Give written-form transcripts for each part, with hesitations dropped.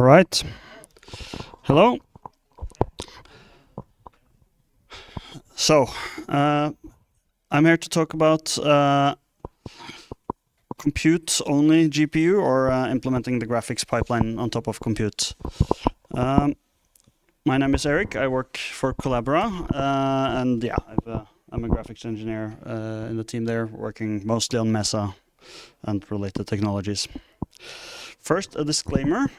All right. Hello. So, I'm here to talk about compute-only GPU or implementing the graphics pipeline on top of compute. My name is Erik. I work for Collabora, and yeah, I'm a graphics engineer in the team there, working mostly on Mesa and related technologies. First, a disclaimer.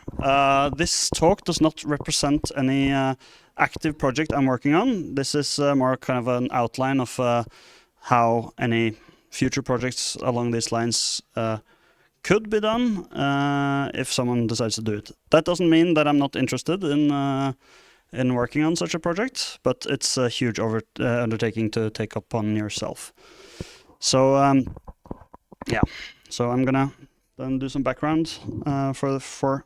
This talk does not represent any active project I'm working on. This is more kind of an outline of how any future projects along these lines could be done if someone decides to do it. That doesn't mean that I'm not interested in working on such a project, but it's a huge undertaking to take upon yourself. So yeah, so I'm gonna then do some background for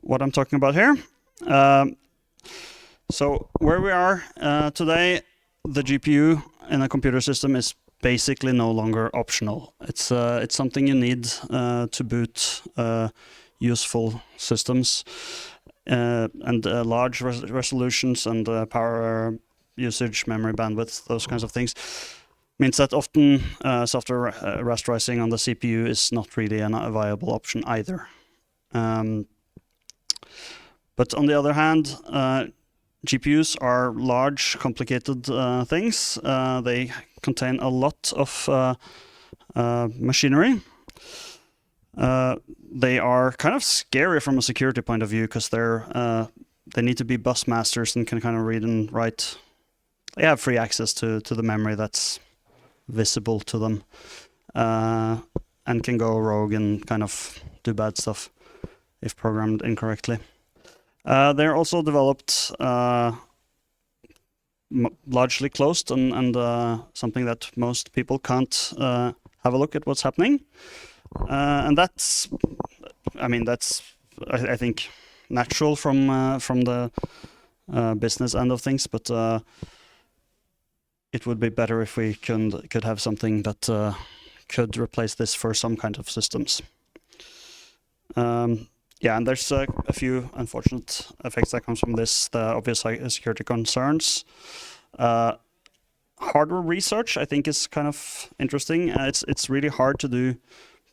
what I'm talking about here. So where we are today, the GPU in a computer system is basically no longer optional. It's something you need to boot useful systems and large resolutions and power usage, memory bandwidth, those kinds of things. Means that often software rasterizing on the CPU is not really a viable option either. But on the other hand, GPUs are large, complicated things. They contain a lot of machinery. They are kind of scary from a security point of view because they need to be bus masters and can kind of read and write. They have free access to the memory that's visible to them, and can go rogue and kind of do bad stuff if programmed incorrectly. They're also developed largely closed and something that most people can't have a look at what's happening. And that's, I think, natural from the business end of things, but it would be better if we could have something that could replace this for some kind of systems. Yeah, and there's a few unfortunate effects that comes from this. The obvious security concerns. Hardware research, I think, is kind of interesting. It's really hard to do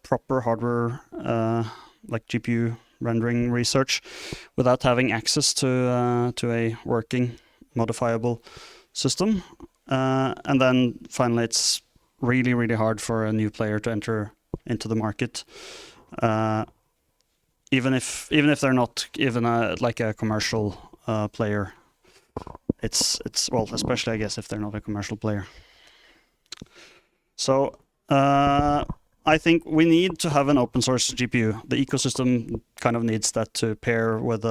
proper hardware like GPU rendering research without having access to a working modifiable system. And then finally, it's really, really hard for a new player to enter into the market. Even if they're not even like a commercial player, it's well, especially I guess if they're not a commercial player. So I think we need to have an open source GPU. The ecosystem kind of needs that to pair with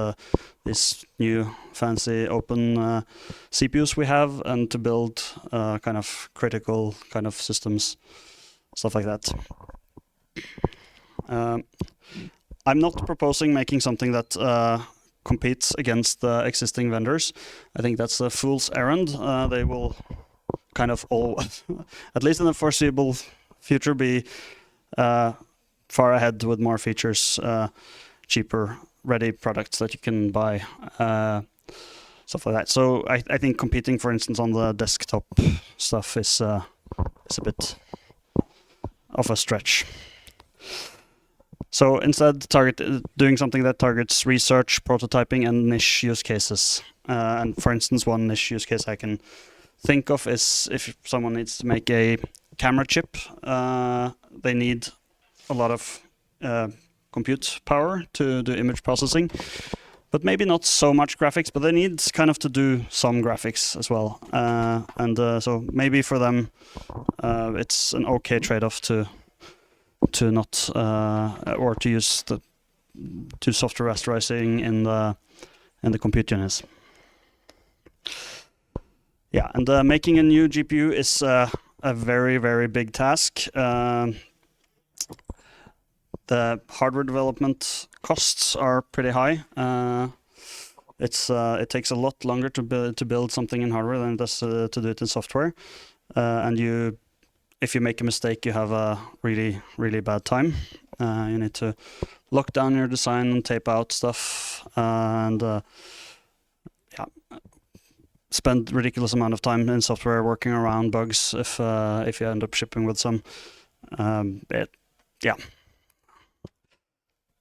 these new fancy open CPUs we have, and to build kind of critical kind of systems, stuff like that. I'm not proposing making something that competes against the existing vendors. I think that's a fool's errand. They will kind of all, at least in the foreseeable future, be far ahead with more features, cheaper, ready products that you can buy, stuff like that. So I think competing, for instance, on the desktop stuff is a bit of a stretch. So instead, doing something that targets research, prototyping, and niche use cases. And for instance, one niche use case I can think of is if someone needs to make a camera chip, they need a lot of compute power to do image processing, but maybe not so much graphics, but they need kind of to do some graphics as well. So maybe for them, it's an okay trade-off to not or to use to software rasterizing in the compute units. Yeah, and making a new GPU is a very, very big task. The hardware development costs are pretty high. It takes a lot longer to build something in hardware than it does to do it in software. And if you make a mistake, you have a really, really bad time, You need to lock down your design and tape out stuff, and yeah, spend ridiculous amount of time in software working around bugs if you end up shipping with some. Yeah.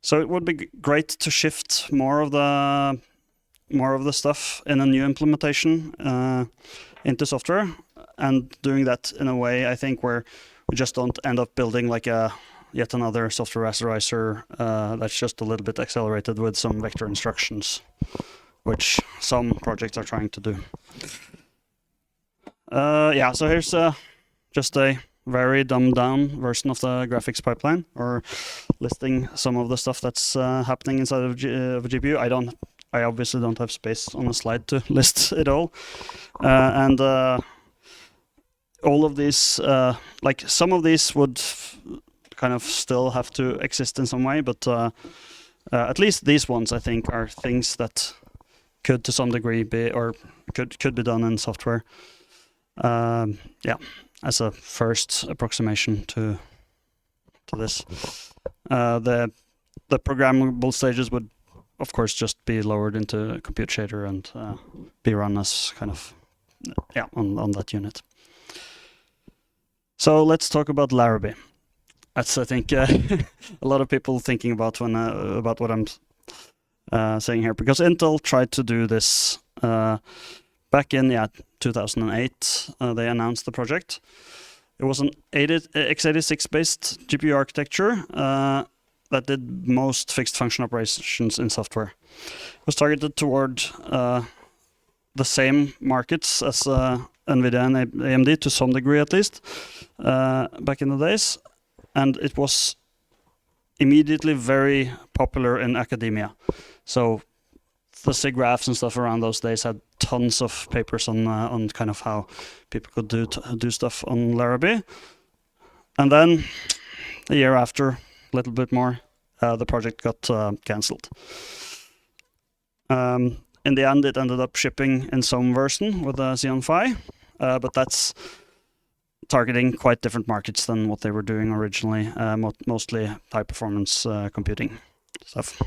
So it would be great to shift more of the stuff in a new implementation into software, and doing that in a way, I think, where we just don't end up building like yet another software rasterizer that's just a little bit accelerated with some vector instructions, which some projects are trying to do. Yeah, so here's just a very dumbed down version of the graphics pipeline, or listing some of the stuff that's happening inside of a GPU. I obviously don't have space on a slide to list it all. And all of these, like some of these would kind of still have to exist in some way, but at least these ones, I think, are things that could to some degree be, or could be done in software. Yeah, as a first approximation to this. The programmable stages would, of course, just be lowered into compute shader and be run as kind of, yeah, on that unit. So let's talk about Larrabee. That's, I think, a lot of people thinking about when about what I'm saying here, because Intel tried to do this back in 2008. They announced the project. It was an x86 based GPU architecture that did most fixed function operations in software. It was targeted toward the same markets as NVIDIA and AMD, to some degree at least, back in the days. And it was immediately very popular in academia. So the SIG-graphs and stuff around those days had tons of papers on kind of how people could do stuff on Larrabee. And then a year after, a little bit more, the project got cancelled. In the end, it ended up shipping in some version with a Xeon Phi, but that's targeting quite different markets than what they were doing originally, mostly high-performance computing stuff.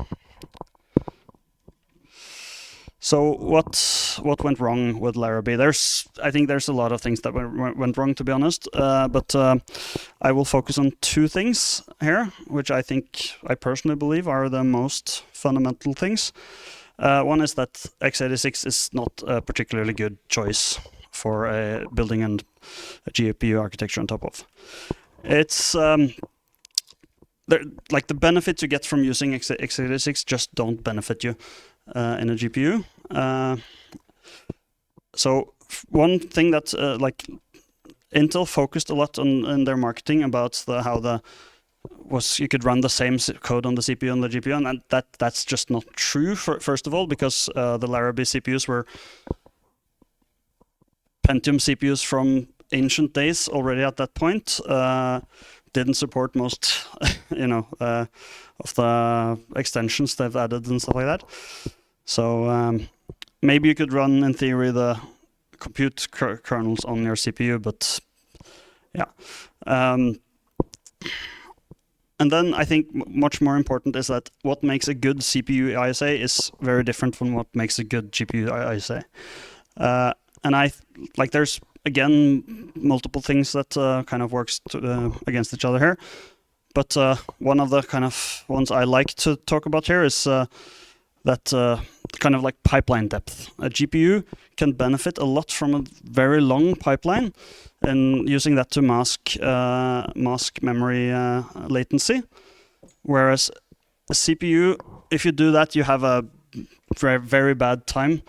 So what went wrong with Larrabee? I think there's a lot of things that went wrong, to be honest, but I will focus on two things here, which I personally believe are the most fundamental things. One is that x86 is not a particularly good choice for building a GPU architecture on top of. It's like the benefits you get from using x86 just don't benefit you in a GPU. So one thing that like Intel focused a lot on in their marketing about how you could run the same code on the CPU and the GPU, and that's just not true. First of all, because the Larrabee CPUs were Pentium CPUs from ancient days already at that point. Didn't support most, of the extensions they've added and stuff like that. So maybe you could run, in theory, the compute kernels on your CPU, but yeah. And then I think much more important is that what makes a good CPU ISA is very different from what makes a good GPU ISA. And there's again multiple things that kind of works against each other here. But one of the kind of ones I like to talk about here is that kind of like pipeline depth. A GPU can benefit a lot from a very long pipeline, and using that to mask memory latency. Whereas a CPU, if you do that, you have a very, very bad time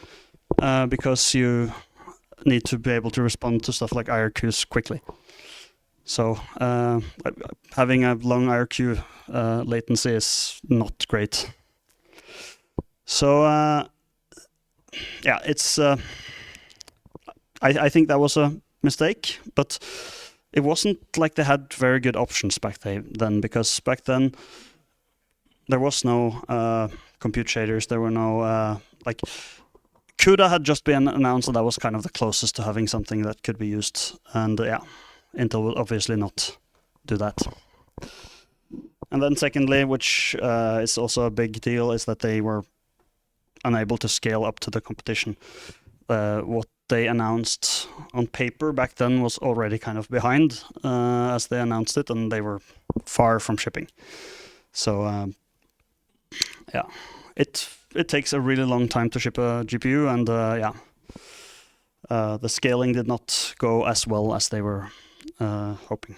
because you need to be able to respond to stuff like IRQs quickly. So having a long IRQ latency is not great. So yeah, it's I think that was a mistake, but it wasn't like they had very good options back then, because back then there was no compute shaders. There were no like CUDA had just been announced, and that was kind of the closest to having something that could be used. And yeah, Intel will obviously not do that. And then secondly, which is also a big deal, is that they were unable to scale up to the competition. What they announced on paper back then was already kind of behind as they announced it, and they were far from shipping. So yeah, it takes a really long time to ship a GPU, and yeah, the scaling did not go as well as they were hoping.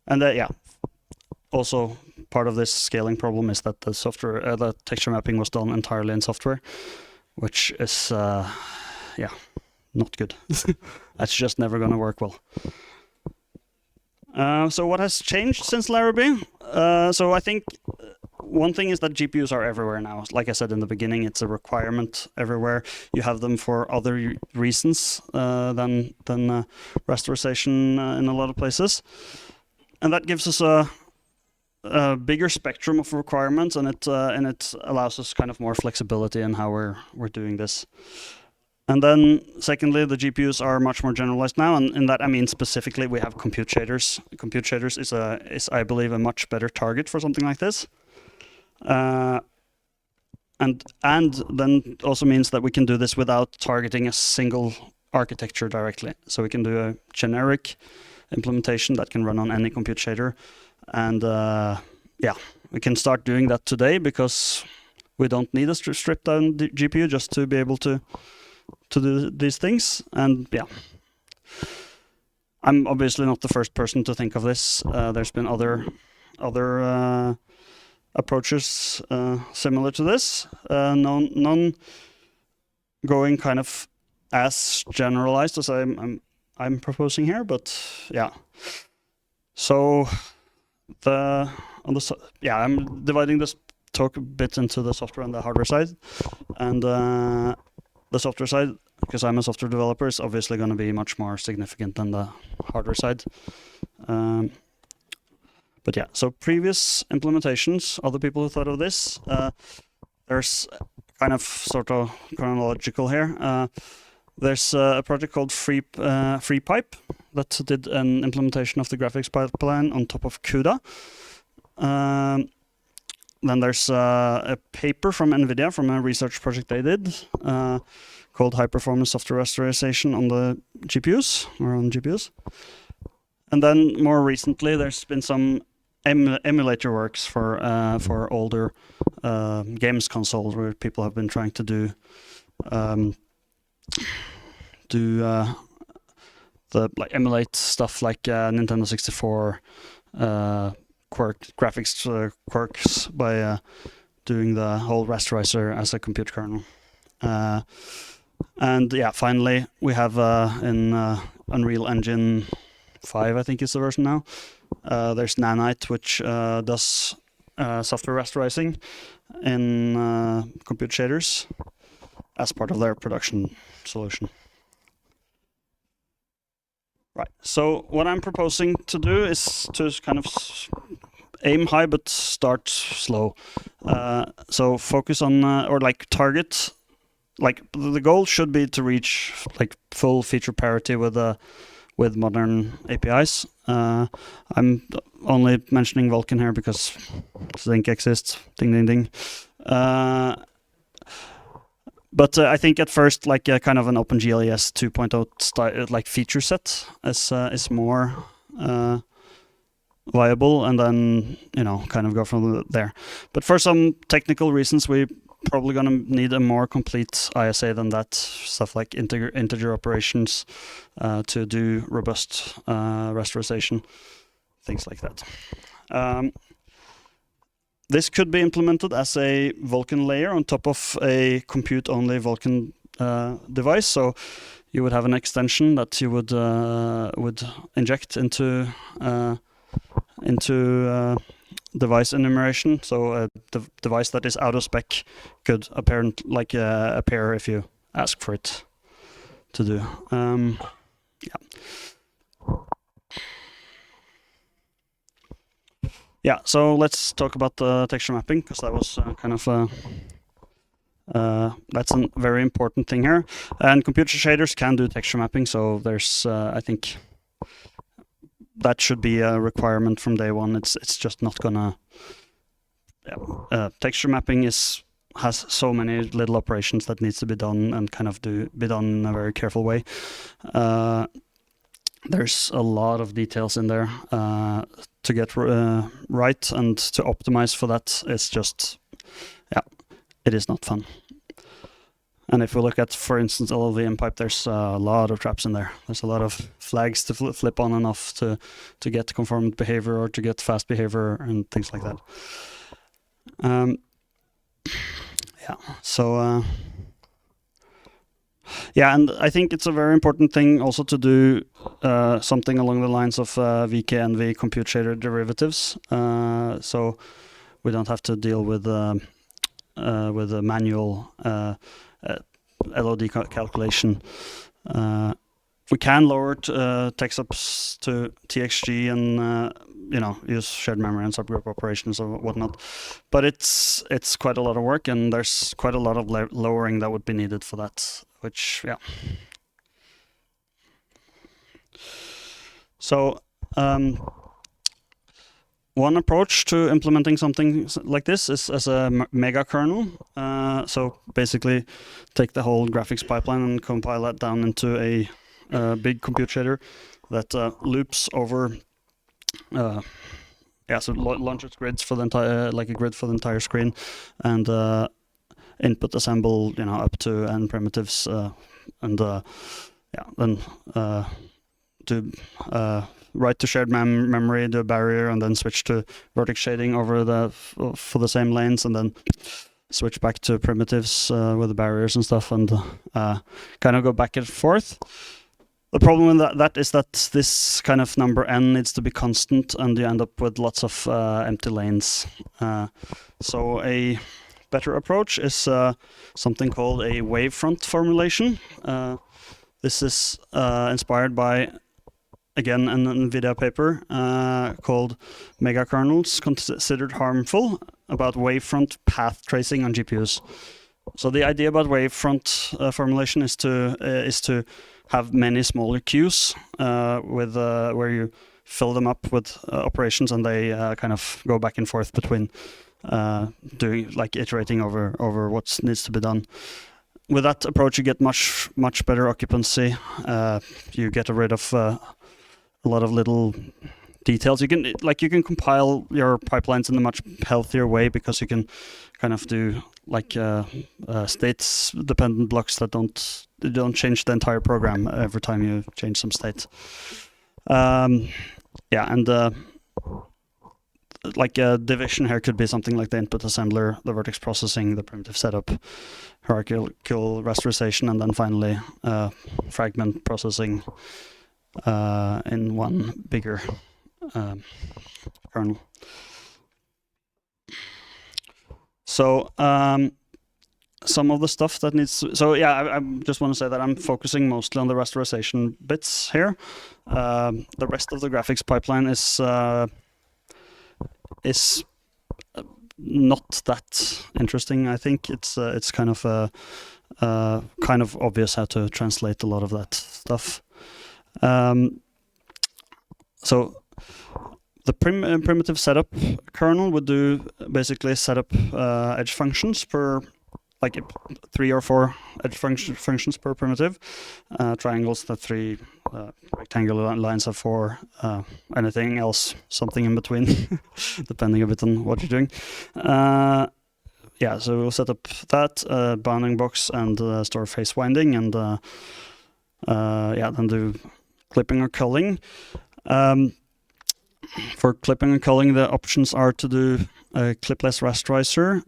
And yeah, also part of this scaling problem is that the software, the texture mapping was done entirely in software, which is yeah, not good. That's just never going to work well. So what has changed since Larrabee? So I think one thing is that GPUs are everywhere now. Like I said in the beginning, it's a requirement everywhere. You have them for other reasons than rasterization in a lot of places. And that gives us a bigger spectrum of requirements, and it allows us kind of more flexibility in how we're doing this. And then secondly, the GPUs are much more generalized now, and in that I mean specifically we have compute shaders. Compute shaders is I believe a much better target for something like this. And then also means that we can do this without targeting a single architecture directly. So we can do a generic implementation that can run on any compute shader. And yeah, we can start doing that today because we don't need a stripped down GPU just to be able to do these things. And yeah, I'm obviously not the first person to think of this. There's been other approaches similar to this, none going kind of as generalized as I'm proposing here, but yeah. So I'm dividing this talk a bit into the software and the hardware side, and the software side, because I'm a software developer, is obviously going to be much more significant than the hardware side. But yeah, so previous implementations, other people who thought of this, there's kind of sort of chronological here. There's a project called LLVMpipe that did an implementation of the graphics pipeline on top of CUDA. Then there's a paper from NVIDIA from a research project they did called High Performance Software Rasterization on the GPUs, or on GPUs. And then more recently, there's been some emulator works for older games consoles where people have been trying to do emulate stuff like Nintendo 64 graphics quirks by doing the whole rasterizer as a compute kernel. And yeah, finally we have in Unreal Engine 5, I think is the version now. There's Nanite, which does software rasterizing in compute shaders as part of their production solution. Right, so what I'm proposing to do is to kind of aim high but start slow. So focus on, or like target, like the goal should be to reach like full feature parity with modern APIs. I'm only mentioning Vulkan here because Zinc exists, ding ding ding. But I think at first, like kind of an OpenGL 2.0 like feature set is more viable, and then kind of go from there. But for some technical reasons, we probably going to need a more complete ISA than that. Stuff like integer operations to do robust rasterization, things like that. This could be implemented as a Vulkan layer on top of a compute-only Vulkan device. So you would have an extension that you would inject into device enumeration. So a device that is out of spec could appear if you ask for it to do. Yeah, so let's talk about the texture mapping, because that was kind of that's a very important thing here. And computer shaders can do texture mapping, so there's I think that should be a requirement from day one. It's just not gonna. Texture mapping has so many little operations that needs to be done and kind of be done in a very careful way. There's a lot of details in there to get right, and to optimize for that is just, it is not fun. And if we look at, for instance, LLVMpipe, there's a lot of traps in there. There's a lot of flags to flip on and off to get conformant behavior or to get fast behavior and things like that. So and I think it's a very important thing also to do something along the lines of VKNV compute shader derivatives, so we don't have to deal with a manual LOD calculation. We can lower textups to TXG and use shared memory and subgroup operations or whatnot, but it's quite a lot of work, and there's quite a lot of lowering that would be needed for that. Which So one approach to implementing something like this is as a megakernel. So basically take the whole graphics pipeline and compile that down into a big compute shader that loops over so launches grids for the entire, like a grid for the entire screen, and input assemble up to n primitives, and then do write to shared memory, do a barrier, and then switch to vertex shading over for the same lanes, and then switch back to primitives with the barriers and stuff, and kind of go back and forth. The problem with that is that this kind of number n needs to be constant, and you end up with lots of empty lanes. So a better approach is something called a Wavefront formulation. This is inspired by, again, an NVIDIA paper called Megakernels Considered Harmful, about wavefront path tracing on GPUs. So the idea about wavefront formulation is to have many smaller queues with where you fill them up with operations, and they kind of go back and forth between iterating over what needs to be done. With that approach, you get much better occupancy. You get rid of a lot of little details. You can compile your pipelines in a much healthier way, because you can kind of do states dependent blocks that don't change the entire program every time you change some state. Like a division here could be something like the input assembler, the vertex processing, the primitive setup, hierarchical rasterization, and then finally fragment processing in one bigger kernel. So some of the stuff that needs to, so I just want to say that I'm focusing mostly on the rasterization bits here. The rest of the graphics pipeline is not that interesting. I think it's kind of obvious how to translate a lot of that stuff. So the primitive setup kernel would do basically set up edge functions per, like 3 or 4 edge functions per primitive, triangles that 3, rectangular lines of 4, anything else, something in between, depending a bit on what you're doing. So we'll set up that bounding box and store phase winding, and then do clipping or culling. For clipping and culling, the options are to do a clipless rasterizer.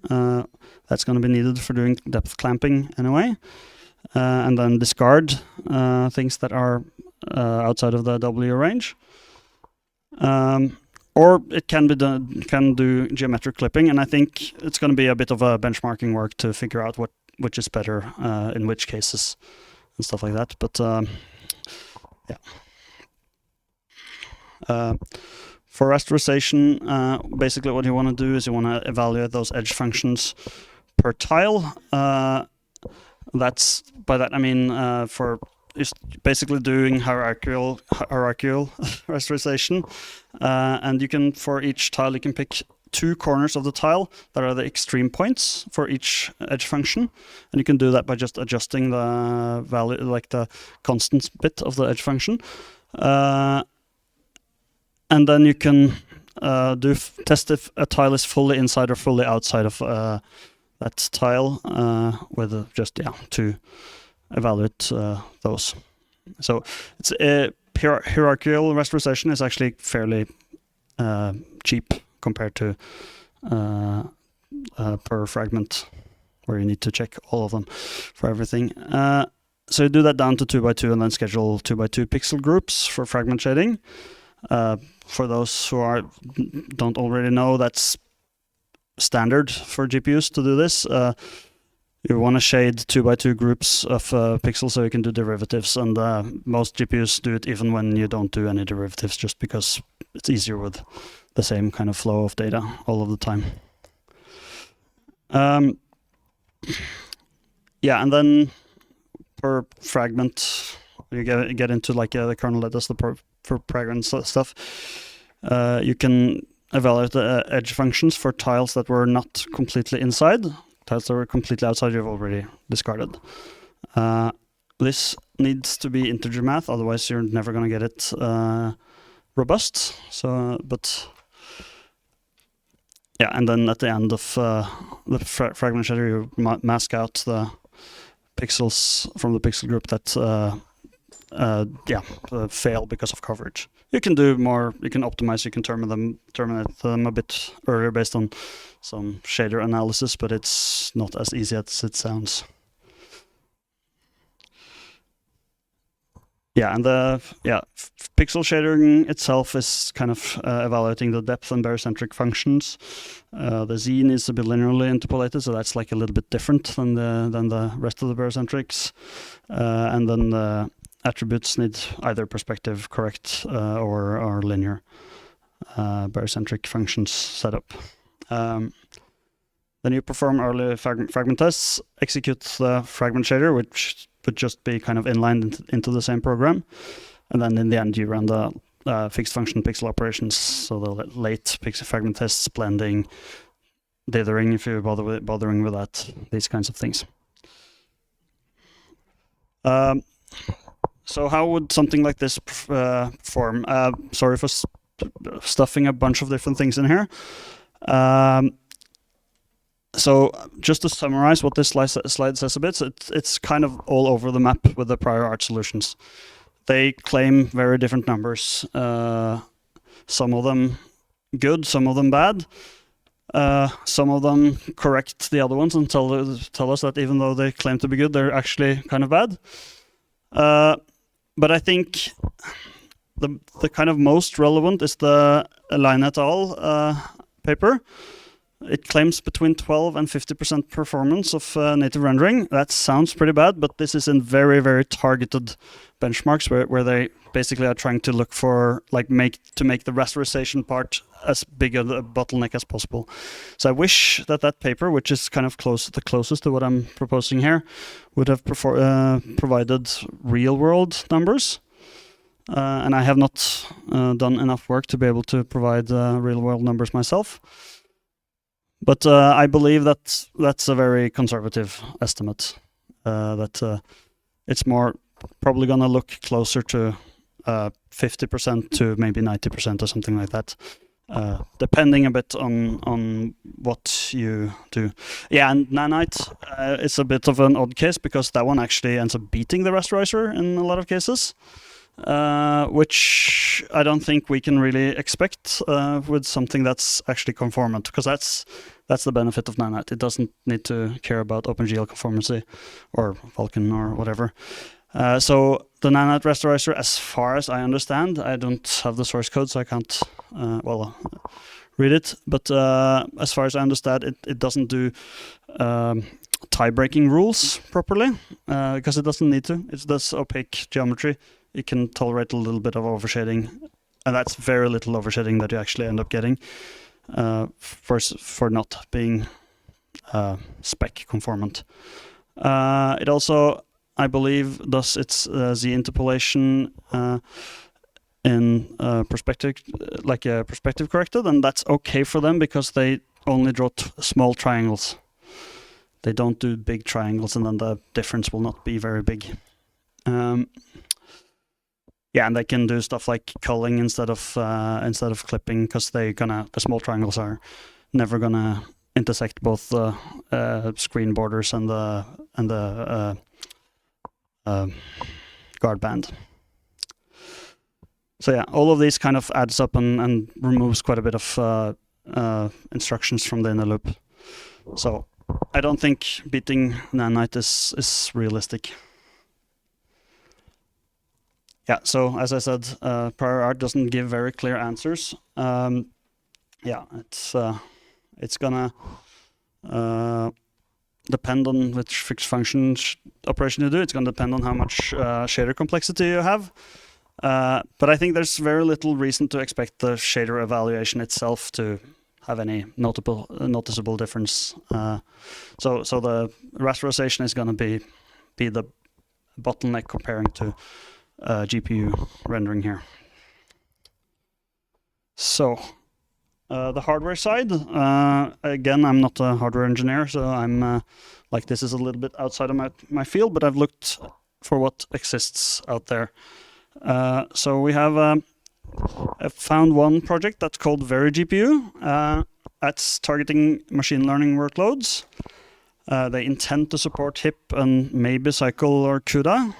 That's going to be needed for doing depth clamping anyway. And then discard things that are outside of the W range. Or it can do geometric clipping, and I think it's going to be a bit of a benchmarking work to figure out which is better in which cases and stuff like that. But for rasterization, basically what you want to do is you want to evaluate those edge functions per tile. By that I mean for is basically doing hierarchical rasterization, and you can, for each tile, you can pick 2 corners of the tile that are the extreme points for each edge function, and you can do that by just adjusting the value, like the constant bit of the edge function, and then you can test if a tile is fully inside or fully outside of that tile with just to evaluate those. So it's hierarchical rasterization is actually fairly cheap compared to per fragment, where you need to check all of them for everything. So you do that down to 2x2 and then schedule 2x2 pixel groups for fragment shading. For those who don't already know, that's standard for GPUs to do this. You want to shade 2x2 groups of pixels so you can do derivatives, and most GPUs do it even when you don't do any derivatives, just because it's easier with the same kind of flow of data all of the time. Yeah, and then per fragment, you get into like the kernel that does the for fragment stuff. You can evaluate the edge functions for tiles that were not completely inside. Tiles that were completely outside, you've already discarded. This needs to be integer math, otherwise you're never going to get it robust. So, but yeah, and then at the end of the fragment shader, you mask out the pixels from the pixel group that fail because of coverage. You can do more. You can optimize. You can terminate them a bit earlier based on some shader analysis, but it's not as easy as it sounds. Yeah, and the pixel shading itself is kind of evaluating the depth and barycentric functions. The Z needs to be linearly interpolated, so that's like a little bit different than the rest of the barycentrics. And then the attributes need either perspective correct or linear barycentric functions setup. Then you perform early fragment tests, execute the fragment shader, which would just be kind of inlined into the same program. And then in the end, you run the fixed function pixel operations, so the late pixel fragment tests, blending, dithering, if you're bothering with that, these kinds of things. So how would something like this perform? Sorry for stuffing a bunch of different things in here. So just to summarize what this slide says a bit, it's kind of all over the map with the prior art solutions. They claim very different numbers. Some of them good, some of them bad. Some of them correct the other ones and tell us that even though they claim to be good, they're actually kind of bad. But I think the kind of most relevant is the Line et al. Paper. It claims between 12 and 50% performance of native rendering. That sounds pretty bad, but this is in very, very targeted benchmarks where they basically are trying to look for, like, make the rasterization part as big a bottleneck as possible. So I wish that paper, which is kind of the closest to what I'm proposing here, would have provided real-world numbers. And I have not done enough work to be able to provide real-world numbers myself. But I believe that that's a very conservative estimate. That it's more probably going to look closer to 50% to maybe 90% or something like that, depending a bit on what you do. Yeah, and Nanite is a bit of an odd case because that one actually ends up beating the rasterizer in a lot of cases. Which I don't think we can really expect with something that's actually conformant, because that's the benefit of Nanite. It doesn't need to care about OpenGL conformancy or Vulkan or whatever. So the Nanite rasterizer, as far as I understand, I don't have the source code, so I can't read it. But as far as I understand, it doesn't do tie-breaking rules properly, because it doesn't need to. It's this opaque geometry. It can tolerate a little bit of overshading, and that's very little overshading that you actually end up getting for not being spec conformant. It also I believe, does its Z interpolation in perspective, like a perspective corrected, and that's okay for them because they only draw small triangles. They don't do big triangles, and then the difference will not be very big. Yeah, and they can do stuff like culling instead of clipping, because the small triangles are never gonna intersect both the screen borders and the guard band. So yeah, all of these kind of adds up and removes quite a bit of instructions from the inner loop. So I don't think beating Nanite is realistic. Yeah, so as I said, prior art doesn't give very clear answers. Yeah, it's gonna depend on which fixed function operation you do. It's gonna depend on how much shader complexity you have. But I think there's very little reason to expect the shader evaluation itself to have any noticeable difference. So the rasterization is gonna be the bottleneck comparing to GPU rendering here. So the hardware side, again, I'm not a hardware engineer, so I'm like, this is a little bit outside of my field, but I've looked for what exists out there. So we have I found one project that's called Very GPU. That's targeting machine learning workloads. They intend to support HIP and maybe Cycle or CUDA.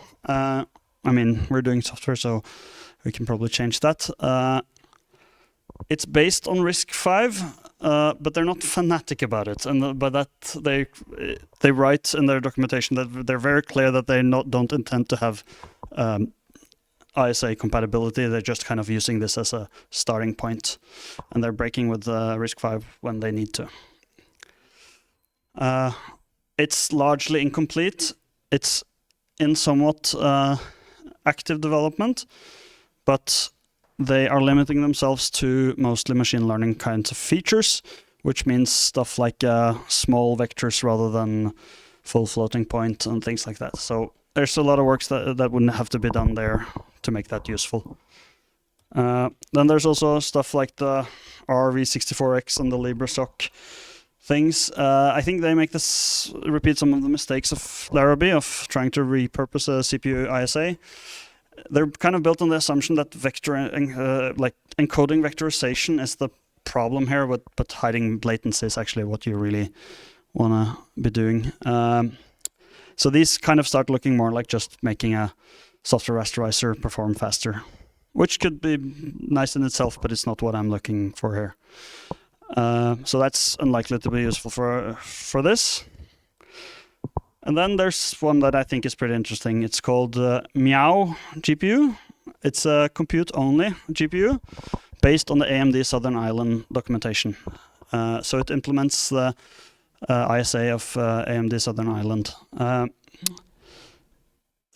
I mean, we're doing software, so we can probably change that. It's based on RISC-V, but they're not fanatic about it. And by that, they write in their documentation that they're very clear that they don't intend to have ISA compatibility. They're just kind of using this as a starting point, and they're breaking with RISC-V when they need to. It's largely incomplete. It's in somewhat active development, but they are limiting themselves to mostly machine learning kinds of features, which means stuff like small vectors rather than full floating point and things like that. So there's a lot of work that wouldn't have to be done there to make that useful. Then there's also stuff like the RV64X and the LibreSoc things. I think they repeat some of the mistakes of Larrabee of trying to repurpose a CPU ISA. They're kind of built on the assumption that like encoding vectorization is the problem here, but hiding latency is actually what you really want to be doing. So these kind of start looking more like just making a software rasterizer perform faster, which could be nice in itself, but it's not what I'm looking for here. So that's unlikely to be useful for this. And then there's one that I think is pretty interesting. It's called MIAOW GPU. It's a compute-only GPU based on the AMD Southern Island documentation. So it implements the ISA of AMD Southern Island.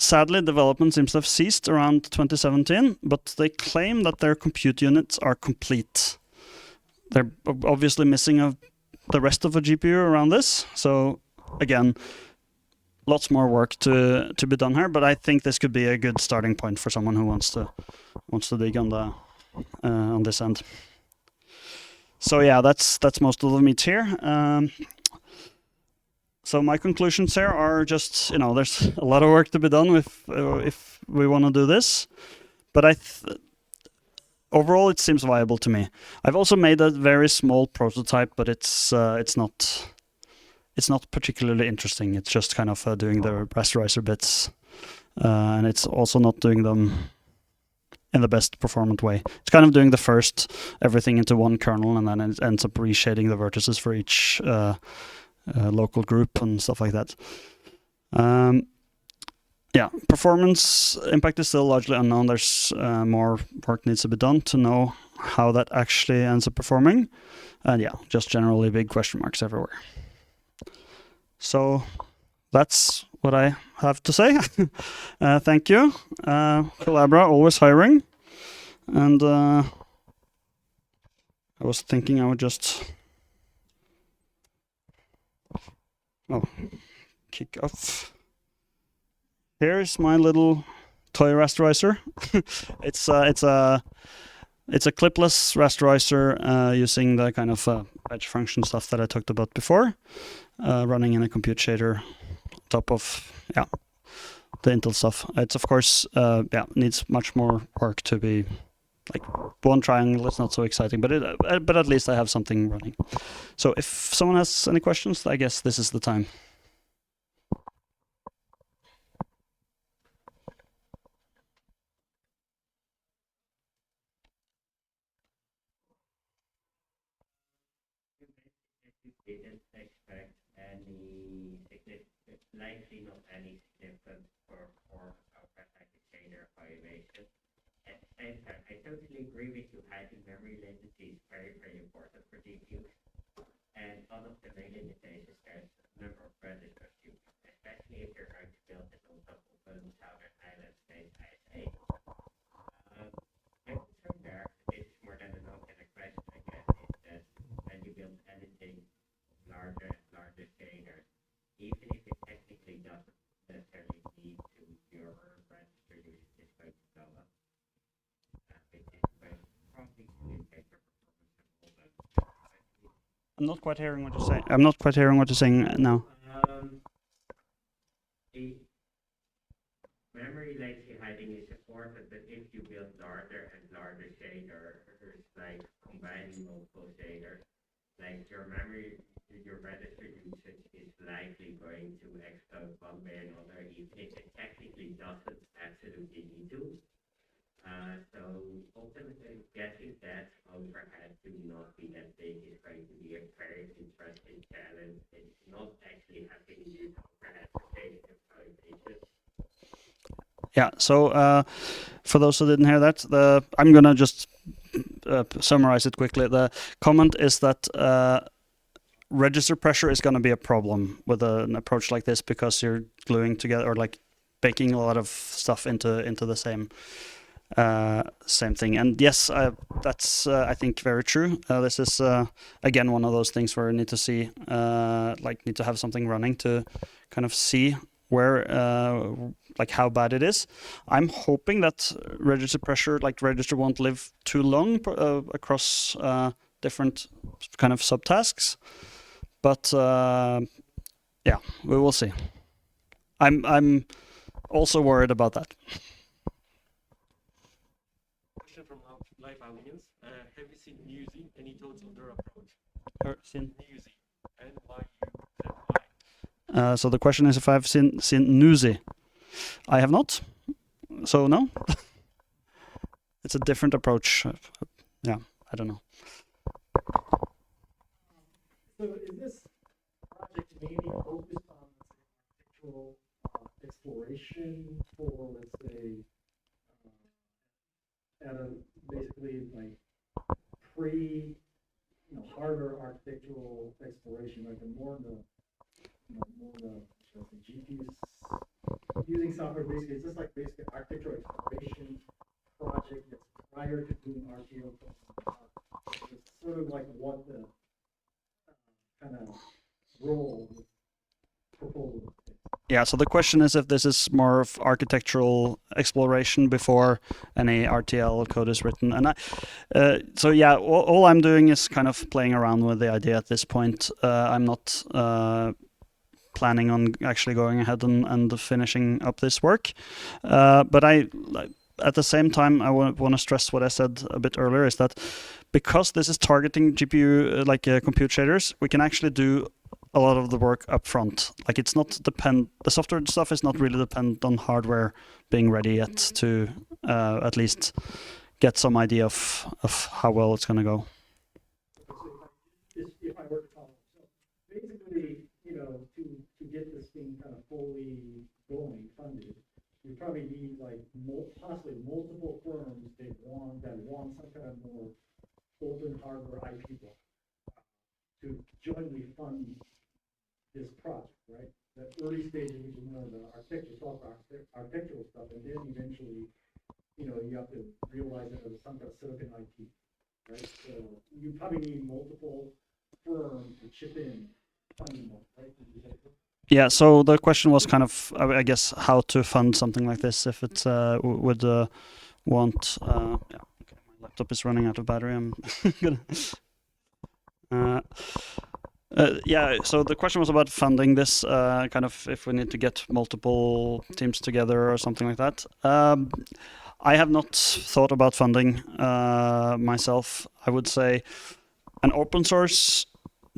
Sadly, development seems to have ceased around 2017, but they claim that their compute units are complete. They're obviously missing the rest of a GPU around this. So again, lots more work to be done here, but I think this could be a good starting point for someone who wants to dig on this end. So yeah, that's most of the meat here. So my conclusions here are just, there's a lot of work to be done if we want to do this, but overall it seems viable to me. I've also made a very small prototype, but it's not particularly interesting. It's just kind of doing the rasterizer bits, and it's also not doing them in the best performant way. It's kind of doing the first everything into one kernel, and then it ends up reshading the vertices for each local group and stuff like that. Yeah, performance impact is still largely unknown. There's more work needs to be done to know how that actually ends up performing. And yeah, just generally big question marks everywhere. So that's what I have to say. Thank you. Collabora, always hiring. And I was thinking I would just kick off. Here's my little toy rasterizer. it's a clipless rasterizer using the kind of edge function stuff that I talked about before, running in a compute shader on top of the Intel stuff. It's of course needs much more work to be like one triangle. It's not so exciting, but at least I have something running. So if someone has any questions, I guess this is the time. Didn't expect any significant, likely not any significant for authenticator violation. At the same time, I totally agree with you. Hiding memory latency is very, very important for GPUs. And one of the main limitations there's a number of registers, especially if you're going to build it on top of a Southern Island-based ISA. My concern there is more than an open question again, is that when you build anything larger and larger shaders, even if it technically doesn't necessarily need to, your register usage is going to go up, which is going to probably impact your performance and all that. I'm not quite hearing what you're saying. I'm not quite hearing what you're saying now. The memory latency hiding is important, but if you build larger and larger shaders, like combining multiple shaders, like your memory, your register usage is likely going to explode one way or another, even if it technically doesn't absolutely need to. So ultimately, getting that overhead to not be that big is going to be a very interesting challenge. It's not actually having these overhead for data implementation. Yeah, so for those who didn't hear that, I'm gonna just summarize it quickly. The comment is that register pressure is going to be a problem with an approach like this because you're gluing together or like baking a lot of stuff into the same thing. And yes, that's I think very true. This is again one of those things where you need to see need to have something running to kind of see where like how bad it is. I'm hoping that register pressure, like register won't live too long across different kind of subtasks. But yeah, we will see. I'm also worried about that. Question from our live audience. Have you seen Newsy? Any thoughts on their approach? Seen Newsy, NYUZY. So the question is if I've seen Newsy. I have not. So no. It's a different approach. Yeah, I don't know. So is this project mainly focused on, let's say, architectural exploration for, let's say, at a basically like pre, hardware architectural exploration, like more the GPUs using software? Basically, is this like basically architectural exploration project that's prior to doing RTO? It's sort of like what the kind of role proposal. Yeah, so the question is if this is more of architectural exploration before any RTL code is written. And so yeah, all I'm doing is kind of playing around with the idea at this point. I'm not planning on actually going ahead and finishing up this work. But at the same time, I want to stress what I said a bit earlier, is that because this is targeting GPU compute shaders, we can actually do a lot of the work up front. Like it's not the software stuff is not really dependent on hardware being ready yet to at least get some idea of how well it's going to go. If I were to follow, so basically, to get this thing kind of fully going, funded, you probably need like possibly multiple firms that want some kind of more open hardware IP block to jointly fund this project, right? The early stages, which is more the architectural stuff, and then eventually, you have to realize that there's some kind of silicon IP, right? So you probably need multiple firms to chip in funding, right? Yeah, so the question was kind of, I guess, how to fund something like this if it would want. Yeah, okay, my laptop is running out of battery. I'm gonna. Yeah, so the question was about funding this, kind of if we need to get multiple teams together or something like that. I have not thought about funding myself. I would say an open source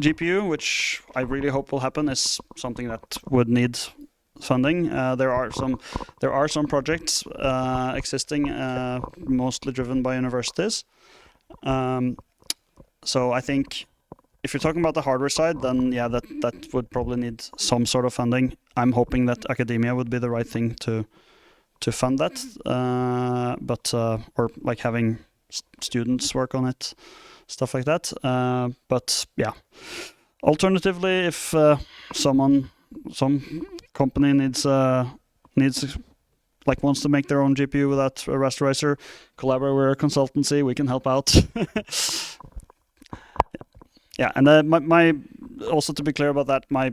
GPU, which I really hope will happen, is something that would need funding. There are some projects existing, mostly driven by universities. So I think if you're talking about the hardware side, then yeah, that would probably need some sort of funding. I'm hoping that academia would be the right thing to fund that, but or like having students work on it, stuff like that. But yeah, alternatively, if some company needs like wants to make their own GPU without a rasterizer, collaborate with a consultancy, we can help out. Yeah, and my also to be clear about that, my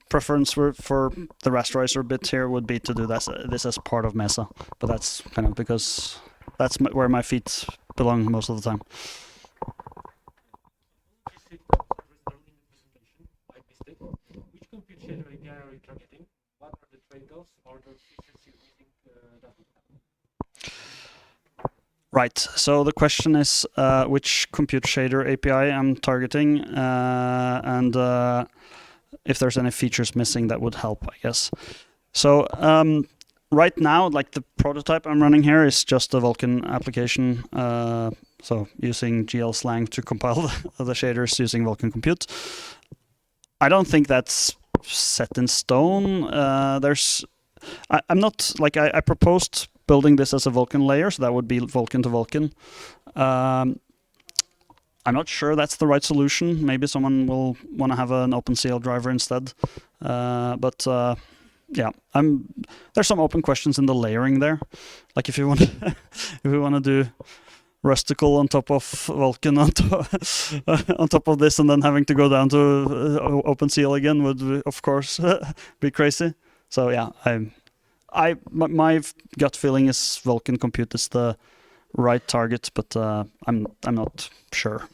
preference for the rasterizer bit here would be to do this as part of Mesa, but that's kind of because that's where my feet belong most of the time. Which compute shader API are you targeting? What are the trade-offs or the features you're using that would help? Right. So the question is which compute shader API I'm targeting, and if there's any features missing that would help, I guess. So right now, like the prototype I'm running here is just a Vulkan application. So using GL slang to compile the shaders using Vulkan compute. I don't think that's set in stone. I'm not like I proposed building this as a Vulkan layer, so that would be Vulkan to Vulkan. I'm not sure that's the right solution. Maybe someone will want to have an OpenGL driver instead. But yeah, there's some open questions in the layering there. Like if you want if we want to do Rustical on top of Vulkan on top of this, and then having to go down to OpenGL again would of course be crazy. So yeah, my gut feeling is Vulkan compute is the right target, but I'm not sure.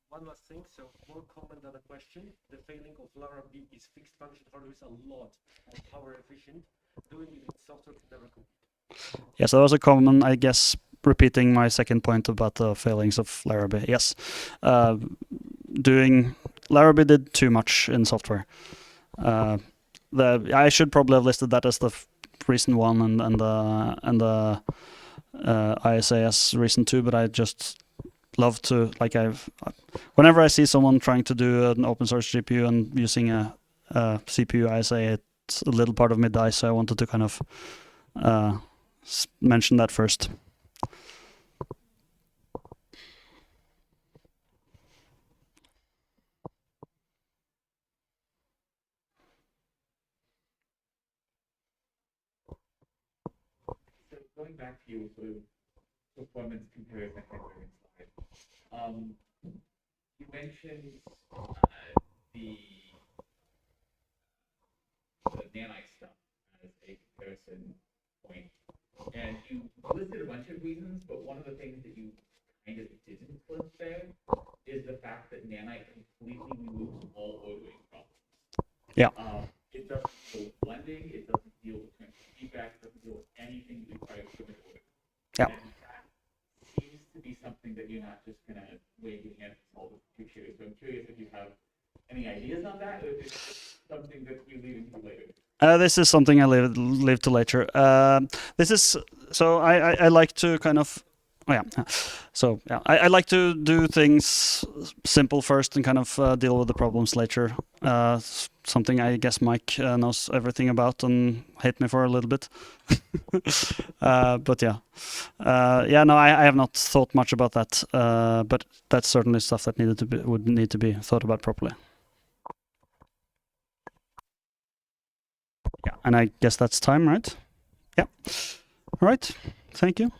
One last thing, so more comment than a question. The failing of Larrabee is fixed function hardware is a lot more power efficient. Doing it in software can never compete. Yes, that was a comment, I guess, repeating my second point about the failings of Larrabee. Yes, Larrabee did too much in software. I should probably have listed that as the reason one and the ISA as reason two, but I just love to whenever I see someone trying to do an open source GPU and using a CPU ISA, it's a little part of me dies. So I wanted to kind of mention that first. So going back to your sort of performance comparison slide, you mentioned the nanite stuff as a comparison point, and you listed a bunch of reasons, but one of the things that you kind of didn't list there is the fact that nanite completely removes all ordering problems. Yeah. It doesn't deal with blending, it doesn't deal with transfer feedback, it doesn't deal with anything that requires equipment order. Yeah. And that seems to be something that you're not just going to wave your hands and solve with computer shaders. So I'm curious if you have any ideas on that, or is it something that you're leaving to later? This is something I leave to later. This is so I like to kind of. Oh yeah, so yeah, I like to do things simple first and kind of deal with the problems later. Something I guess Mike knows everything about and hate me for a little bit. But yeah, no, I have not thought much about that. But that's certainly stuff that would need to be thought about properly. Yeah, and I guess that's time, right? Yeah. All right. Thank you.